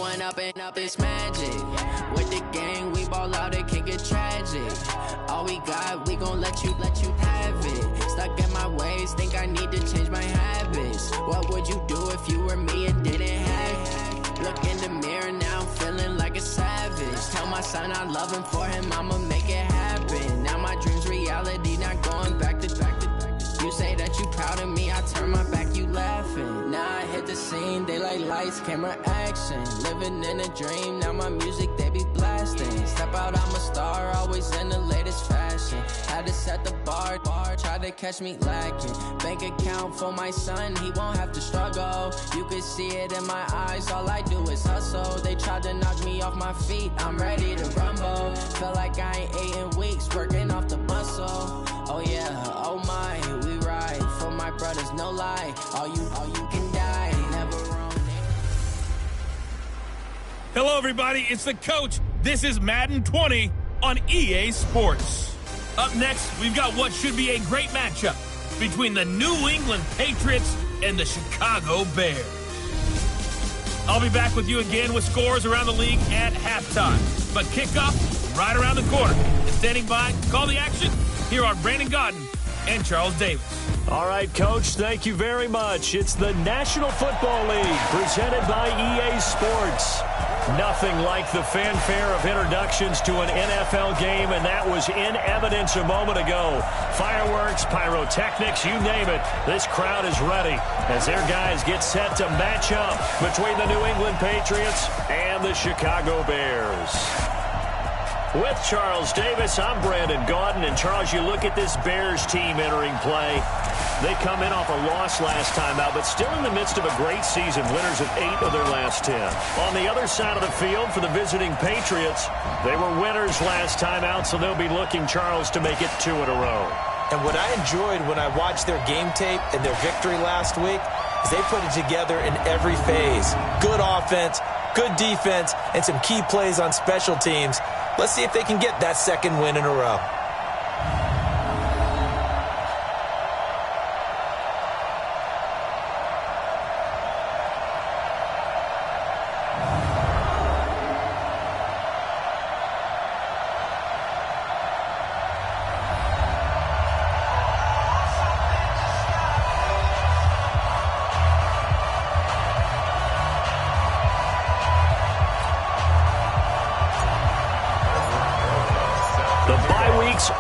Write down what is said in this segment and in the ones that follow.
growing up and up is magic. With the gang, we ball out, it can get tragic. All we got, we gon' let you have it. Stuck in my ways, think I need to change my habits. What would you do if you were me and didn't have it? Look in the mirror, now I'm feeling like a savage. Tell my son I love him, for him I'ma make it happen. Now my dream's reality, not going back to. You say that you proud of me, I turn my back, you laughing. Now I hit the scene, daylight lights, camera action. Living in a dream, now my music they be blasting. Step out, I'm a star, always in the latest fashion. Had to set the bar, try to catch me lacking. Bank account for my son, he won't have to struggle. You can see it in my eyes, all I do is hustle. They tried to knock me off my feet, I'm ready to rumble. Feel like I ain't ate in weeks, working off the muscle. Oh yeah, oh my, we ride for my brothers, no lie. All you can die, never wrong. Hello, everybody. It's the coach. This is Madden 20 on EA Sports. Up next, we've got what should be a great matchup between the New England Patriots and the Chicago Bears. I'll be back with you again with scores around the league at halftime. But kickoff right around the corner. And standing by to call the action, here are Brandon Godden and Charles Davis. All right, Coach, thank you very much. It's the National Football League presented by EA Sports. Nothing like the fanfare of introductions to an NFL game, and that was in evidence a moment ago. Fireworks, pyrotechnics, you name it. This crowd is ready as their guys get set to match up between the New England Patriots and the Chicago Bears. With Charles Davis, I'm Brandon Gaudin. And Charles, you look at this Bears team entering play. They come in off a loss last time out, but still in the midst of a great season, winners of 8 of their last 10. On the other side of the field for the visiting Patriots, they were winners last time out, so they'll be looking, Charles, to make it 2 in a row. And what I enjoyed when I watched their game tape and their victory last week is they put it together in every phase. Good offense, good defense, and some key plays on special teams. Let's see if they can get that second win in a row.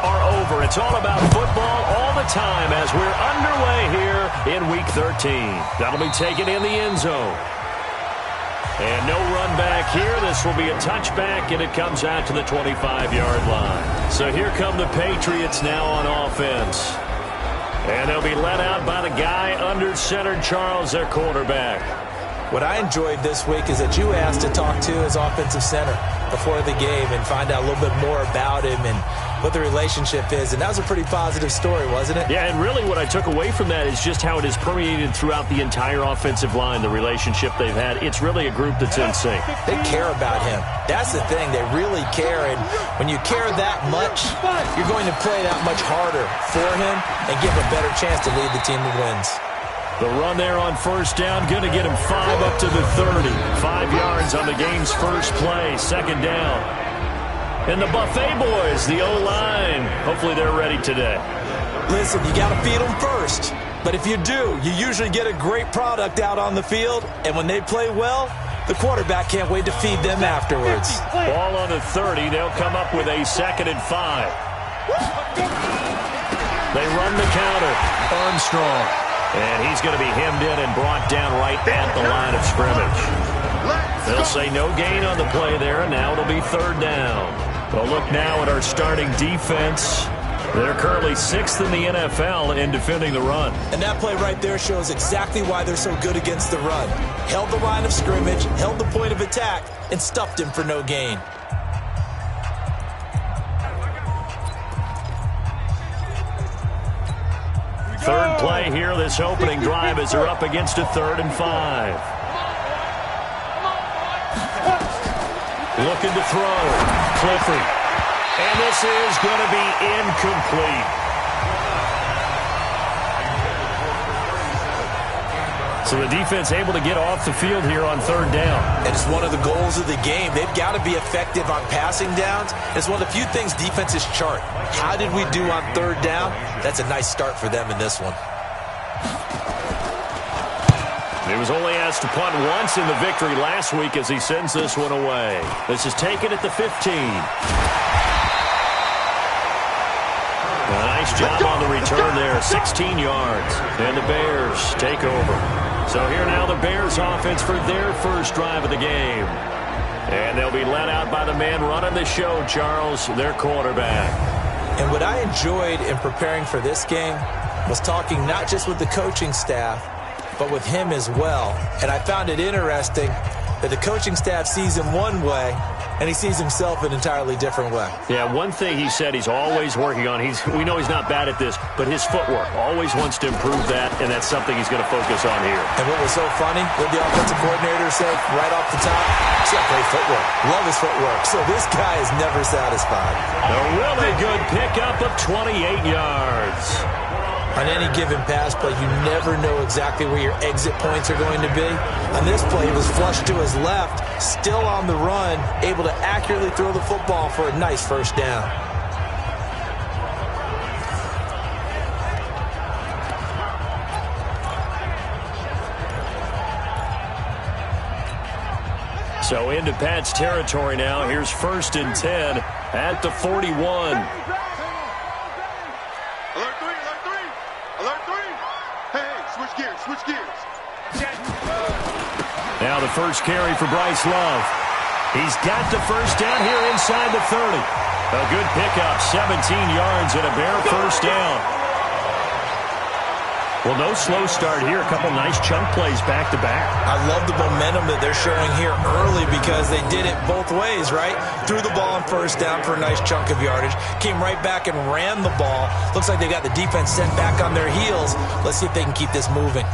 Are over. It's all about football all the time as we're underway here in Week 13. That'll be taken in the end zone. And no run back here. This will be a touchback, and it comes out to the 25-yard line. So here come the Patriots now on offense. And they'll be led out by the guy under center, Charles, their quarterback. What I enjoyed this week is that you asked to talk to his offensive center before the game and find out a little bit more about him and what the relationship is. And that was a pretty positive story, wasn't it? Yeah, and really what I took away from that is just how it is permeated throughout the entire offensive line, the relationship they've had. It's really a group that's in sync. They care about him. That's the thing. They really care. And when you care that much, you're going to play that much harder for him and give a better chance to lead the team to wins. The run there on first down, going to get him 5 up to the 30. 5 yards on the game's first play, second down. And the Buffet boys, the O-line, hopefully they're ready today. Listen, you got to feed them first. But if you do, you usually get a great product out on the field. And when they play well, the quarterback can't wait to feed them afterwards. Ball on the 30. They'll come up with a 2nd and 5. They run the counter. Armstrong. And he's going to be hemmed in and brought down right at the line of scrimmage. They'll say no gain on the play there, and now it'll be 3rd down. Well, look now at our starting defense. They're currently 6th in the NFL in defending the run. And that play right there shows exactly why they're so good against the run. Held the line of scrimmage, held the point of attack, and stuffed him for no gain. Third play here, this opening drive, as they're up against a 3rd and 5. Looking to throw. Clifford. And this is going to be incomplete. So the defense able to get off the field here on third down. And it's one of the goals of the game. They've got to be effective on passing downs. It's one of the few things defenses chart. How did we do on third down? That's a nice start for them in this one. He was only asked to punt once in the victory last week as he sends this one away. This is taken at the 15. A nice job on the return there, 16 yards. And the Bears take over. So here now the Bears offense for their first drive of the game. And they'll be led out by the man running the show, Charles, their quarterback. And what I enjoyed in preparing for this game was talking not just with the coaching staff, but with him as well. And I found it interesting that the coaching staff sees him one way, and he sees himself an entirely different way. Yeah, one thing he said he's always working on, we know he's not bad at this, but his footwork, always wants to improve that, and that's something he's going to focus on here. And what was so funny, what the offensive coordinator said right off the top, he's got great footwork, love his footwork. So this guy is never satisfied. A really good pickup of 28 yards. On any given pass play, you never know exactly where your exit points are going to be. On this play, he was flushed to his left, still on the run, able to accurately throw the football for a nice first down. So into Pat's territory now. Here's 1st and 10 at the 41. Switch gears. Now the first carry for Bryce Love. He's got the first down here inside the 30. A good pickup, 17 yards and a Bear first down. Well, no slow start here. A couple nice chunk plays back-to-back. I love the momentum that they're showing here early because they did it both ways, right? Threw the ball on first down for a nice chunk of yardage. Came right back and ran the ball. Looks like they got the defense set back on their heels. Let's see if they can keep this moving.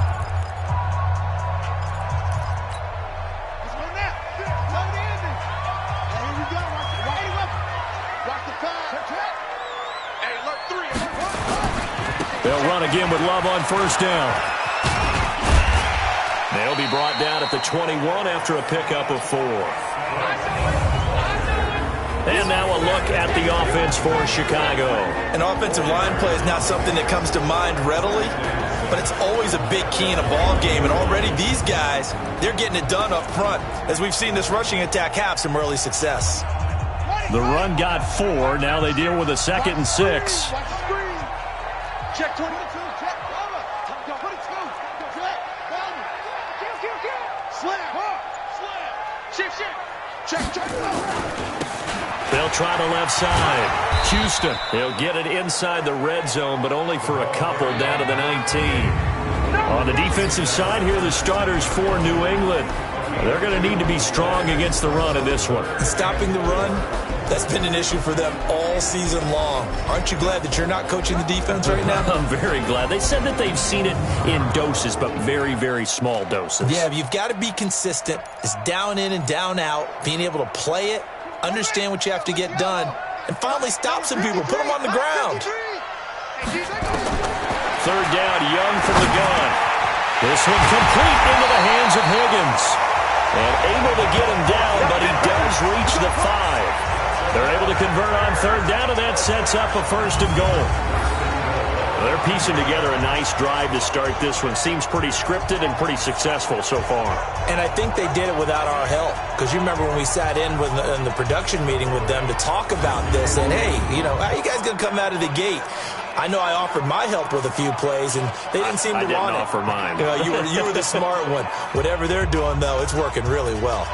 They'll run again with Love on first down. They'll be brought down at the 21 after a pickup of 4. And now a look at the offense for Chicago. An offensive line play is not something that comes to mind readily, but it's always a big key in a ball game. And already these guys, they're getting it done up front. As we've seen this rushing attack have some early success. The run got 4. Now they deal with a 2nd and 6. Check 22. Check. Cover. 22. Check. Slam. Shift. Check. They'll try the left side. Houston, they'll get it inside the red zone, but only for a couple down to the 19. On the defensive side here, the starters for New England. They're going to need to be strong against the run in this one. Stopping the run, that's been an issue for them all season long. Aren't you glad that you're not coaching the defense right now? I'm very glad. They said that they've seen it in doses, but very, very small doses. Yeah, you've got to be consistent. It's down in and down out, being able to play it, understand what you have to get done, and finally stop some people, put them on the ground. 3rd down, Young from the gun. This one complete into the hands of Higgins. And able to get him down, but he does reach the 5. They're able to convert on 3rd down, and that sets up a 1st and goal. They're piecing together a nice drive to start this one. Seems pretty scripted and pretty successful so far. And I think they did it without our help. Because you remember when we sat in the production meeting with them to talk about this, and hey, how you guys going to come out of the gate? I know I offered my help with a few plays, and they didn't seem to want it. I didn't offer mine. You were the smart one. Whatever they're doing, though, it's working really well.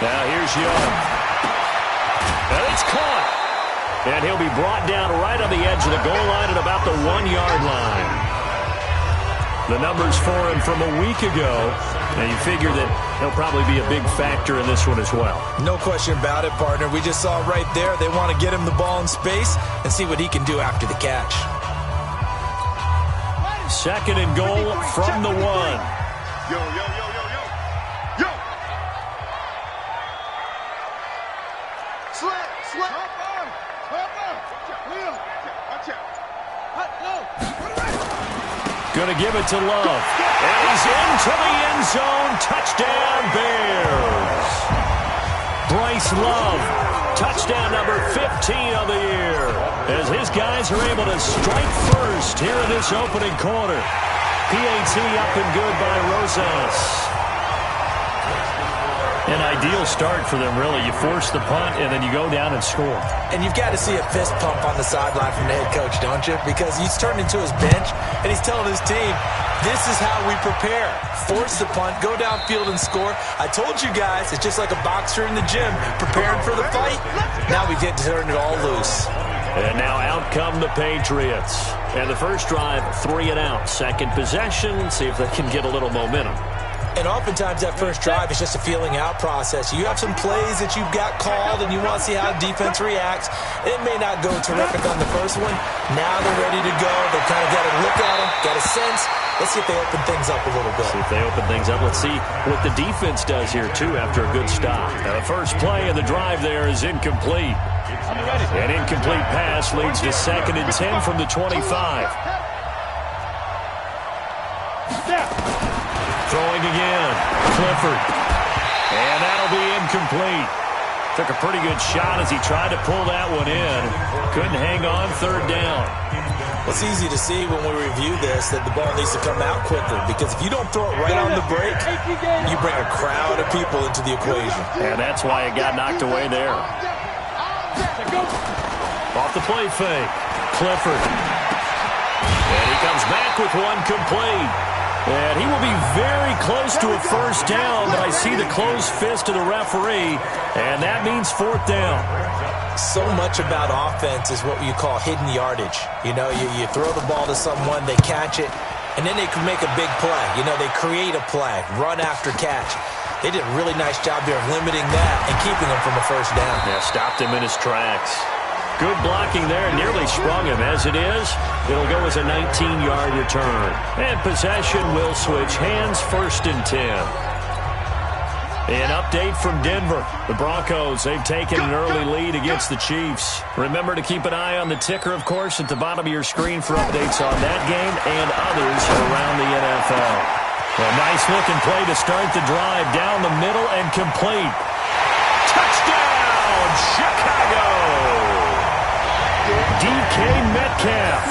Now here's Young. And it's caught. And he'll be brought down right on the edge of the goal line at about the 1-yard line. The numbers for him from a week ago, and you figure that he'll probably be a big factor in this one as well. No question about it, partner. We just saw right there they want to get him the ball in space and see what he can do after the catch. 2nd and goal from the 1. Yo. Slip. Going to give it to Love. And he's into the end zone. Touchdown, Bears. Bryce Love, touchdown number 15 of the year, as his guys are able to strike first here in this opening quarter. PAT up and good by Rosas. An ideal start for them, really. You force the punt, and then you go down and score. And you've got to see a fist pump on the sideline from the head coach, don't you? Because he's turned into his bench, and he's telling his team, this is how we prepare. Force the punt, go downfield and score. I told you guys, it's just like a boxer in the gym preparing for the fight. Now we get to turn it all loose. And now out come the Patriots. And the first drive, 3 and out. Second possession, see if they can get a little momentum. And oftentimes that first drive is just a feeling out process. You have some plays that you've got called and you want to see how defense reacts. It may not go terrific on the first one. Now they're ready to go. They've kind of got a look at them, got a sense. Let's see if they open things up a little bit. See if they open things up. Let's see what the defense does here, too, after a good stop. Now, the first play of the drive there is incomplete. An incomplete pass leads to 2nd and 10 from the 25. Throwing again, Clifford. And that'll be incomplete. Took a pretty good shot as he tried to pull that one in. Couldn't hang on, 3rd down. It's easy to see when we review this that the ball needs to come out quicker, because if you don't throw it right on the break, you bring a crowd of people into the equation. And that's why it got knocked away there. Off the play fake, Clifford. And he comes back with one complete. And he will be very close to a first down, but I see the closed fist of the referee, and that means 4th down. So much about offense is what you call hidden yardage. You know, you throw the ball to someone, they catch it, and then they can make a big play. You know, they create a play, run after catch. They did a really nice job there of limiting that and keeping him from a first down. Yeah, stopped him in his tracks. Good blocking there, nearly sprung him. As it is, it'll go as a 19-yard return. And possession will switch hands, 1st and 10. An update from Denver. The Broncos, they've taken an early lead against the Chiefs. Remember to keep an eye on the ticker, of course, at the bottom of your screen for updates on that game and others around the NFL. A nice-looking play to start the drive. Down the middle and complete. Touchdown, Chicago! DK Metcalf,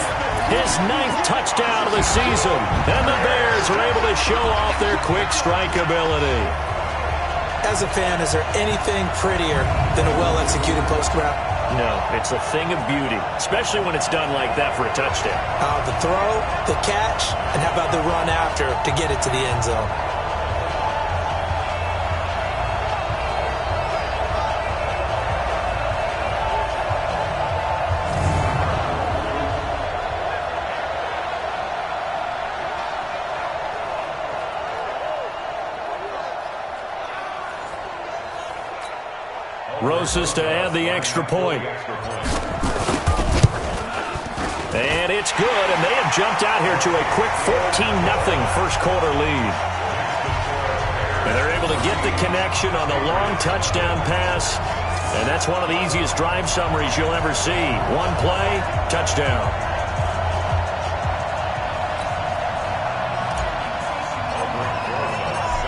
his 9th touchdown of the season, and the Bears are able to show off their quick strike ability. As a fan, is there anything prettier than a well-executed post route? No, it's a thing of beauty, especially when it's done like that for a touchdown. The throw, the catch, and how about the run after to get it to the end zone? Rosas to add the extra point. And it's good, and they have jumped out here to a quick 14-0 first quarter lead. And they're able to get the connection on the long touchdown pass. And that's one of the easiest drive summaries you'll ever see. One play, touchdown.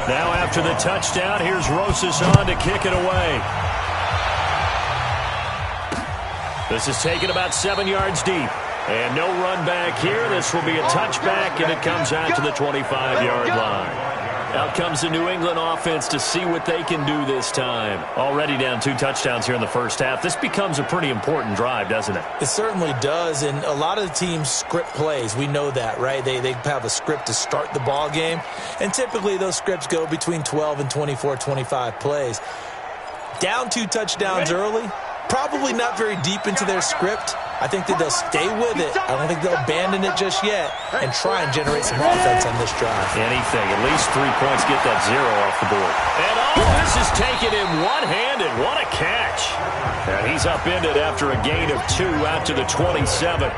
Now after the touchdown, here's Rosas on to kick it away. This is taken about 7 yards deep. And no run back here. This will be a touchback, and it comes out to the 25-yard line. Out comes the New England offense to see what they can do this time. Already down 2 touchdowns here in the first half. This becomes a pretty important drive, doesn't it? It certainly does, and a lot of the teams script plays. We know that, right? They have a script to start the ball game, and typically those scripts go between 12 and 24, 25 plays. Down 2 touchdowns early, probably not very deep into their script. I think that they'll stay with it. I don't think they'll abandon it just yet and try and generate some offense on this drive. Anything. At least 3 points, get that 0 off the board. And all this is taken in one-handed. What a catch. And he's upended after a gain of 2 out to the 27.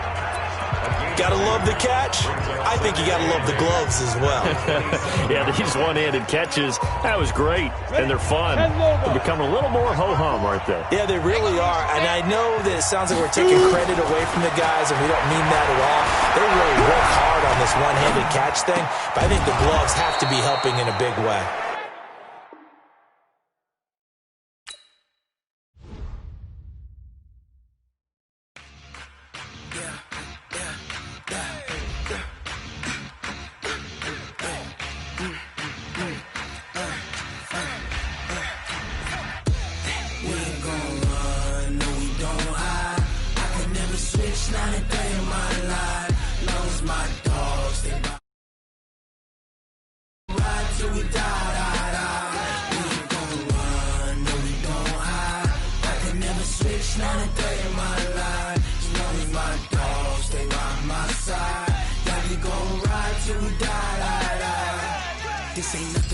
Gotta love the catch. I think you gotta love the gloves as well. Yeah, these one-handed catches, that was great, and they're fun. They're becoming a little more ho-hum, aren't they? Yeah, they really are, and I know that it sounds like we're taking credit away from the guys, and we don't mean that at all. They really work hard on this one-handed catch thing, but I think the gloves have to be helping in a big way. This ain't